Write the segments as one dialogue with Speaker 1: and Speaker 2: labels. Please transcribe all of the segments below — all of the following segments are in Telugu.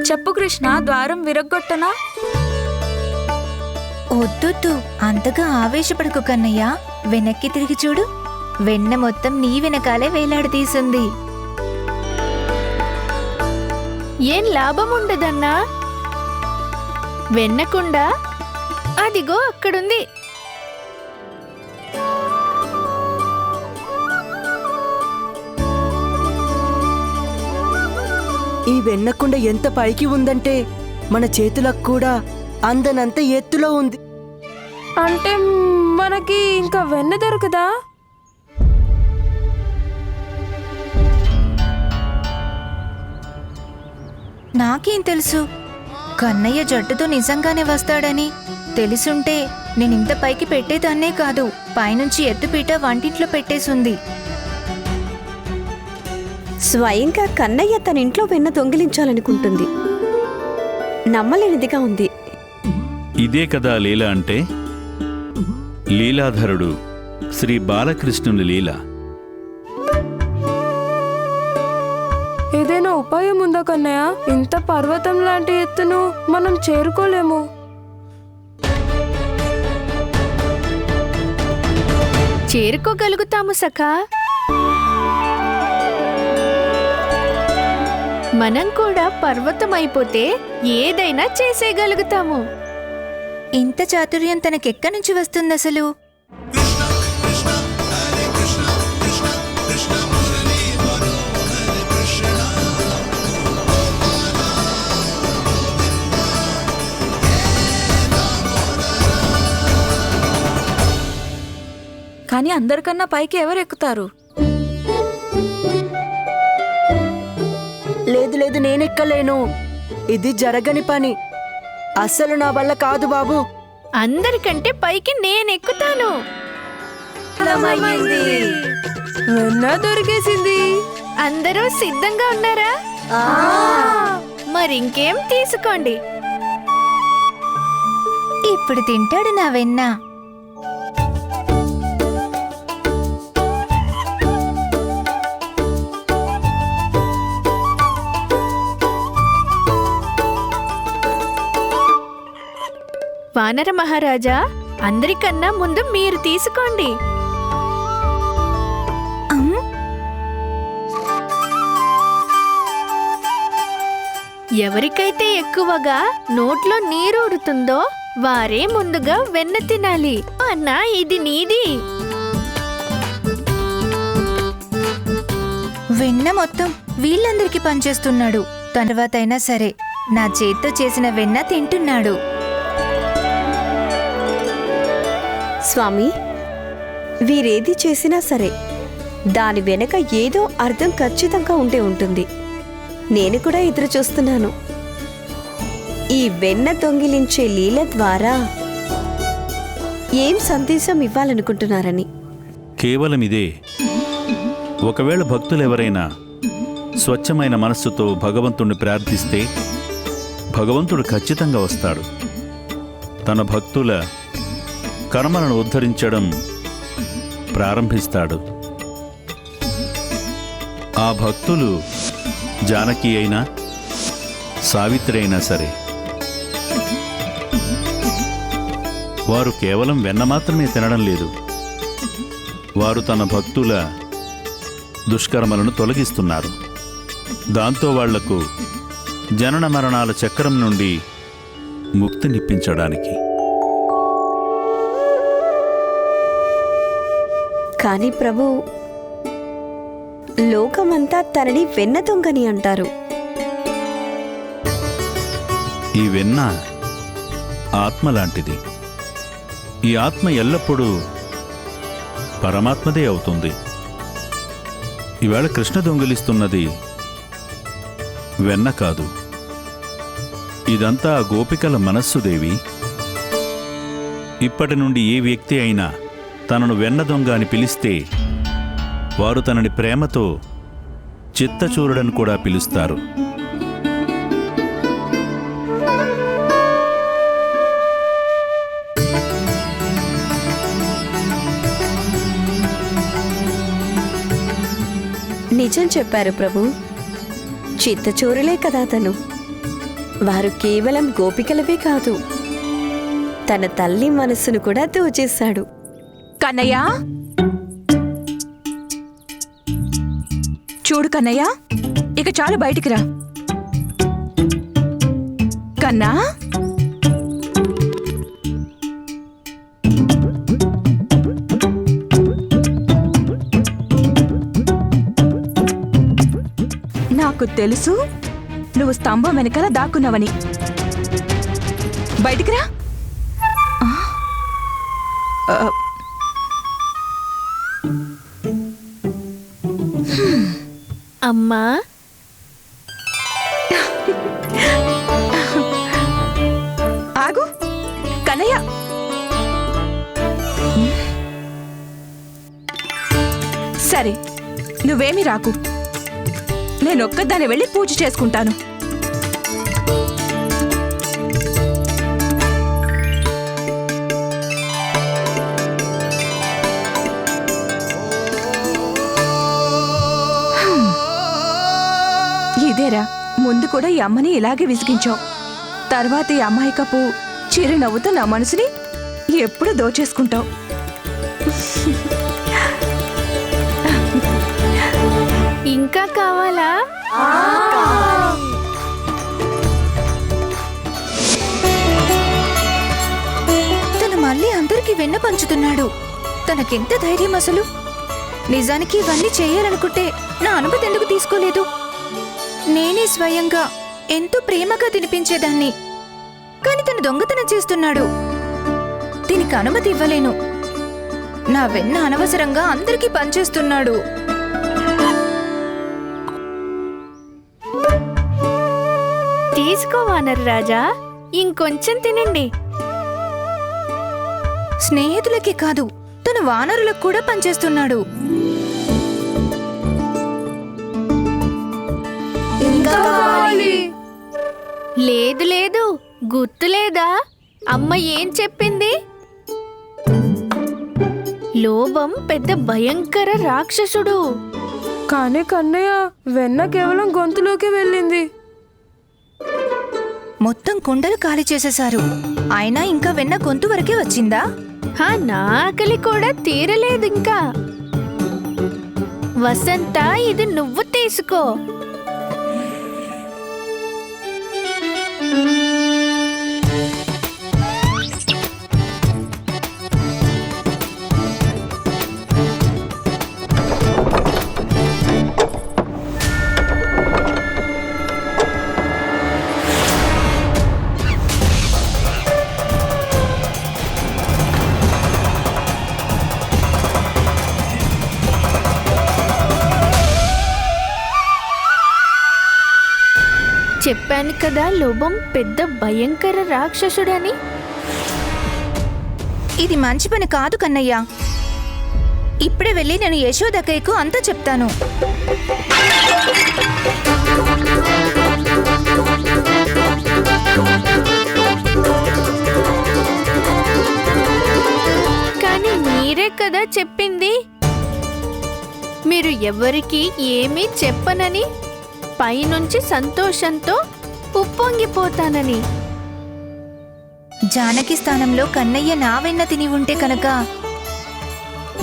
Speaker 1: చెప్పు కృష్ణ, ద్వారం విరగ్గొట్టనా?
Speaker 2: వద్దొద్దు, అంతగా ఆవేశపడకు కన్నయ్య. వెనక్కి తిరిగి చూడు, వెన్న మొత్తం నీ వెనకాలే వేలాడదీసింది.
Speaker 3: ఏం లాభం ఉండదన్నా? వెన్నకుండా అదిగో అక్కడుంది.
Speaker 4: ఈ వెన్నకుండ ఎంత పైకి ఉందంటే మన చేతులకు కూడా అందనంత ఎత్తులో ఉంది.
Speaker 1: అంటే మనకి ఇంకా వెన్న దొరకదా?
Speaker 2: నాకేం తెలుసు, కన్నయ్య జట్టుతో నిజంగానే వస్తాడని. తెలుసుంటే నేనింత పైకి పెట్టేదాన్నే కాదు. పైనుంచి ఎత్తుపీట వంటింట్లో పెట్టేసుంది.
Speaker 5: స్వయంగా కన్నయ్య తన ఇంట్లో వెన్న దొంగిలించాలనుకుంటుంది. నమ్మలేనిదిగా ఉంది.
Speaker 6: ఇదే కదా లీల అంటే. లీలాధరుడు శ్రీ బాలకృష్ణుని లీల.
Speaker 1: ఏదైనా ఉపాయం ఉందా కన్నయ్య? ఇంత పర్వతం లాంటి ఎత్తును మనం చేరుకోలేము.
Speaker 3: చేరుకోగలుగుతాము సఖా. మనం కూడా పర్వతం అయిపోతే ఏదైనా చేసేయగలుగుతాము.
Speaker 2: ఇంత చాతుర్యం తనకెక్కడి నుంచి వస్తుంది అసలు?
Speaker 1: కానీ అందరికన్నా పైకి ఎవరు ఎక్కుతారు?
Speaker 4: లేదు లేదు, నేనెక్కలేను. ఇది జరగని పని. అస్సలు నా వల్ల కాదు బాబు.
Speaker 3: అందరికంటే పైకి నేనెక్కుతాను.
Speaker 1: వెన్న దొరికేసింది.
Speaker 3: అందరూ సిద్ధంగా ఉన్నారా? మరింకేం తీసుకోండి.
Speaker 2: ఇప్పుడు తింటాడు నా వెన్న.
Speaker 3: వానర మహారాజా, అందరికన్నా ముందు మీరు తీసుకోండి. ఎవరికైతే ఎక్కువగా నోట్లో నీరూరుతుందో వారే ముందుగా వెన్న తినాలి. అన్నా, ఇది నీది.
Speaker 2: వెన్న మొత్తం వీళ్ళందరికీ పనిచేస్తున్నాడు. తర్వాత అయినా సరే నా చేత్తో చేసిన వెన్న తింటున్నాడు.
Speaker 5: స్వామి, వీరేది చేసినా సరే దాని వెనక ఏదో అర్థం ఖచ్చితంగా ఉండే ఉంటుంది. నేను కూడా ఎదురు చూస్తున్నాను. ఈ వెన్న దొంగిలించే లీల ద్వారా ఏం సందేశం ఇవ్వాలనుకుంటున్నారని.
Speaker 6: కేవలం ఇదే. ఒకవేళ భక్తులెవరైనా స్వచ్ఛమైన మనస్సుతో భగవంతుణ్ణి ప్రార్థిస్తే భగవంతుడు ఖచ్చితంగా వస్తాడు. తన భక్తుల కర్మలను ఉద్ధరించడం ప్రారంభిస్తాడు. ఆ భక్తులు జానకి అయినా సావిత్రి అయినా సరే, వారు కేవలం వెన్న మాత్రమే తినడం లేదు. వారు తన భక్తుల దుష్కర్మలను తొలగిస్తున్నారు. దాంతో వాళ్లకు జనన మరణాల చక్రం నుండి ముక్తినిప్పించడానికి.
Speaker 5: కానీ ప్రభు, లోకమంతా తనని వెన్న దొంగని అంటారు.
Speaker 6: ఈ వెన్న ఆత్మ లాంటిది. ఈ ఆత్మ ఎల్లప్పుడూ పరమాత్మదే అవుతుంది. ఈవేళ కృష్ణ దొంగిలిస్తున్నది వెన్న కాదు. ఇదంతా గోపికల మనస్సు దేవి. ఇప్పటి నుండి ఏ వ్యక్తి అయినా తనను వెన్న దొంగ అని పిలిస్తే వారు తనని ప్రేమతో చిత్తచూరుడని కూడా పిలుస్తారు.
Speaker 5: నిజం చెప్పారు ప్రభు. చిత్తచూరులే కదా తను. వారు కేవలం గోపికలవే కాదు, తన తల్లి మనస్సును కూడా దోచేశాడు.
Speaker 7: కన్నయ్య, చూడు కన్నయ్య, ఇక చాలు, బయటికి రా. కన్నా, నాకు తెలుసు నువ్వు స్తంభం వెనకాల దాక్కున్నావని. బయటికి రా.
Speaker 3: అమ్మా,
Speaker 7: ఆగు కన్నయ్య. సరే, నువ్వేమీ రాకు. నేనొక్కదాన్ని వెళ్ళి పూజ చేసుకుంటాను. ఇదేరా, ముందు కూడా ఈ అమ్మని ఇలాగే విసిగించావు. తర్వాత ఈ అమాయకపు చిరునవ్వుతో నా మనసుని ఎప్పుడు దోచేసుకుంటావు.
Speaker 3: ఇంకా కావాలా?
Speaker 2: తను మళ్ళీ అందరికీ వెన్న పంచుతున్నాడు. తనకెంత ధైర్యం అసలు! నిజానికి ఇవన్నీ చేయాలనుకుంటే నా అనుమతి ఎందుకు తీసుకోలేదు? నేనే స్వయంగా ఎంతో ప్రేమగా తినిపించేదాన్ని. కాని తను దొంగతనం చేస్తున్నాడు. దీనికి అనుమతి ఇవ్వలేను. నా వెన్న అనవసరంగా అందరికీ పంచేస్తున్నాడు.
Speaker 3: తీసుకో వానర రాజా, ఇంకొంచెం తినండి.
Speaker 2: స్నేహితులకి కాదు, తను వానరులకు కూడా పనిచేస్తున్నాడు.
Speaker 3: లేదు లేదు, గుర్తులేదా అమ్మ ఏం చెప్పింది? లోభం పెద్ద భయంకర రాక్షసుడు.
Speaker 1: కానీ కన్నయ్య, వెన్న కేవలం గొంతులోకి వెళ్ళింది.
Speaker 2: మొత్తం కుండలు ఖాళీ చేసేశారు. అయినా ఇంకా వెన్న గొంతు వరకే వచ్చిందా?
Speaker 3: నా ఆకలి కూడా తీరలేదు ఇంకా. వసంత, ఇది నువ్వు తీసుకో. చెప్పాను కదా, లోభం పెద్ద భయంకర రాక్షసుడని.
Speaker 2: ఇది మంచి పని కాదు కన్నయ్య. ఇప్పుడే వెళ్ళి నేను యశోదక్కయ్యకు అంతా చెప్తాను.
Speaker 3: కానీ మీరే కదా చెప్పింది, మీరు ఎవరికి ఏమీ చెప్పనని, పైనుంచి సంతోషంతో ఉప్పొంగిపోతానని.
Speaker 2: జానకి స్థానంలో కన్నయ్య నా వెన్న తిని ఉంటే కనుక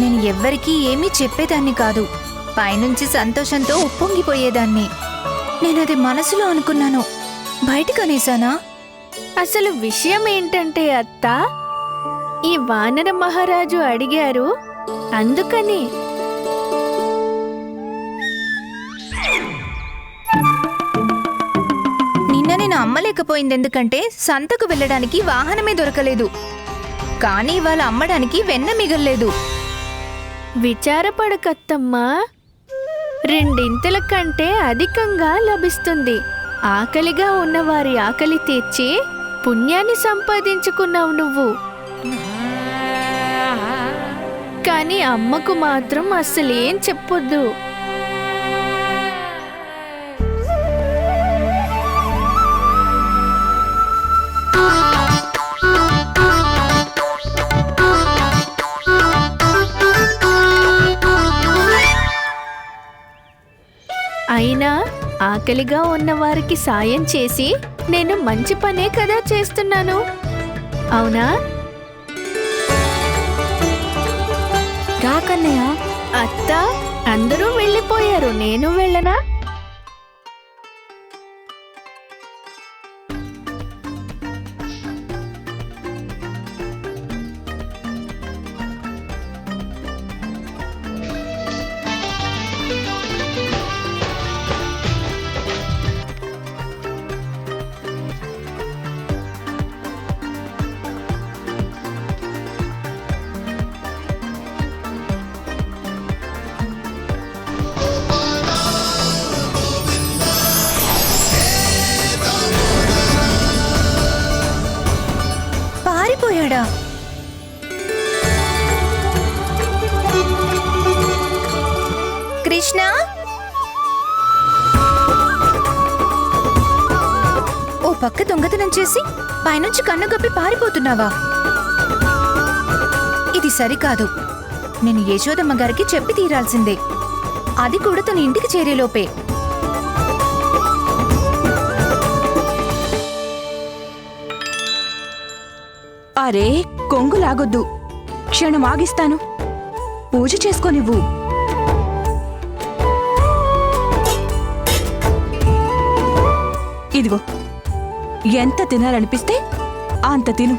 Speaker 2: నేను ఎవ్వరికీ ఏమీ చెప్పేదాన్ని కాదు. పైనుంచి సంతోషంతో ఉప్పొంగిపోయేదాన్ని. నేనది మనసులో అనుకున్నాను, బయటికి అనేసానా?
Speaker 3: అసలు విషయం ఏంటంటే అత్త, ఈ వానర మహారాజు అడిగారు, అందుకని.
Speaker 2: నిన్న నేను అమ్మలేకపోయింది ఎందుకంటే సంతకు వెళ్ళడానికి వాహనమే దొరకలేదు. కానీ ఇవాళ అమ్మడానికి వెన్న మిగల్లేదు.
Speaker 3: విచారపడకత్తమ్మా, రెండింతల కంటే అధికంగా లభిస్తుంది. ఆకలిగా ఉన్నవారి ఆకలి తీర్చి పుణ్యాన్ని సంపాదించుకున్నావు నువ్వు. కానీ అమ్మకు మాత్రం అస్సలేం చెప్పొద్దు. అయినా ఆకలిగా ఉన్నవారికి సాయం చేసి నేను మంచి పనే కదా చేస్తున్నాను, అవునా?
Speaker 7: రా కన్నయ్య.
Speaker 3: అత్త, అందరూ వెళ్ళిపోయారు, నేను వెళ్ళనా?
Speaker 2: పారిపోయాడా? కృష్ణ, ఓ పక్క దొంగతనం చేసి పైనుంచి కన్నుగప్పి పారిపోతున్నావా? ఇది సరికాదు. నేను యశోదమ్మ గారికి చెప్పి తీరాల్సిందే, అది కూడా తన ఇంటికి చేరేలోపే.
Speaker 7: అరే, కొంగు లాగొద్దు, క్షణం ఆగిస్తాను. పూజ చేసుకోనివ్వు. ఇదిగో, ఎంత తినాలనిపిస్తే అంత తిను.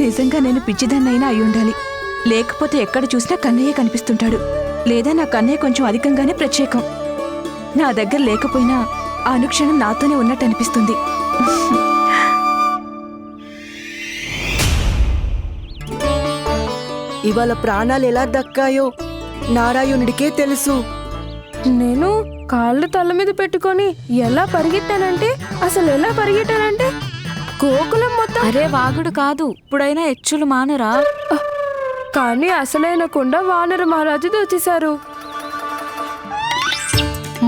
Speaker 7: నిజంగా నేను పిచ్చిదాన్నైనా అయ్యుండాలి. లేకపోతే ఎక్కడ చూసినా కన్నయ్య కనిపిస్తుంటాడు. లేదా నా కన్నయ్య కొంచెం అధికంగానే ప్రత్యేకం. నా దగ్గర లేకపోయినా ఆ అనుక్షణం నాతోనే ఉన్నట్టు అనిపిస్తుంది.
Speaker 4: ఇవాళ ప్రాణాలు ఎలా దక్కాయో నారాయణుడికే తెలుసు.
Speaker 1: నేను కాళ్ళు తల మీద పెట్టుకొని ఎలా పరిగెట్టానంటే గోకులం మొత్తం.
Speaker 7: అరే వాగుడు కాదు, ఇప్పుడైనా ఎచ్చులు మానరా.
Speaker 1: కానీ అసలైన కుండ వానర మహారాజు దోచేశారు.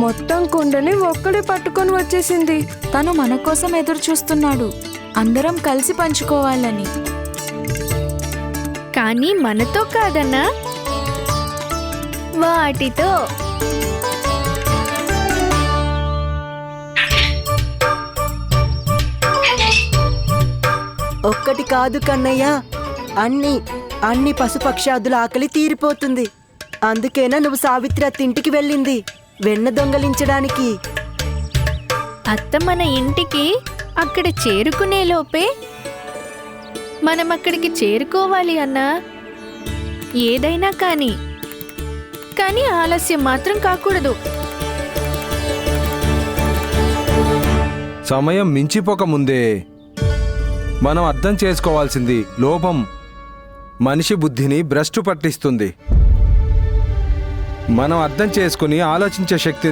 Speaker 1: మొత్తం కుండని ఒక్కడే పట్టుకొని వచ్చేసింది.
Speaker 7: తను మన కోసం ఎదురు చూస్తున్నాడు, అందరం కలిసి పంచుకోవాలని.
Speaker 3: కానీ మనతో కాదన్నా, వాటితో.
Speaker 4: ఒక్కటి కాదు కన్నయ్య, అన్ని పశుపక్షాదుల ఆకలి తీరిపోతుంది. అందుకేనా నువ్వు సావిత్రి అత్తింటికి వెళ్ళింది, వెన్న దొంగలించడానికి.
Speaker 3: అత్త మన ఇంటికి అక్కడ చేరుకునే లోపే మనం అక్కడికి చేరుకోవాలి అన్నా. ఏదైనా కానీ ఆలస్యం మాత్రం కాకూడదు.
Speaker 8: సమయం మించిపోక ముందే మనం అర్థం చేసుకోవాల్సింది, లోపం మనిషి బుద్ధిని భ్రష్టు పట్టిస్తుంది. మనం అర్థం చేసుకుని ఆలోచించే శక్తిని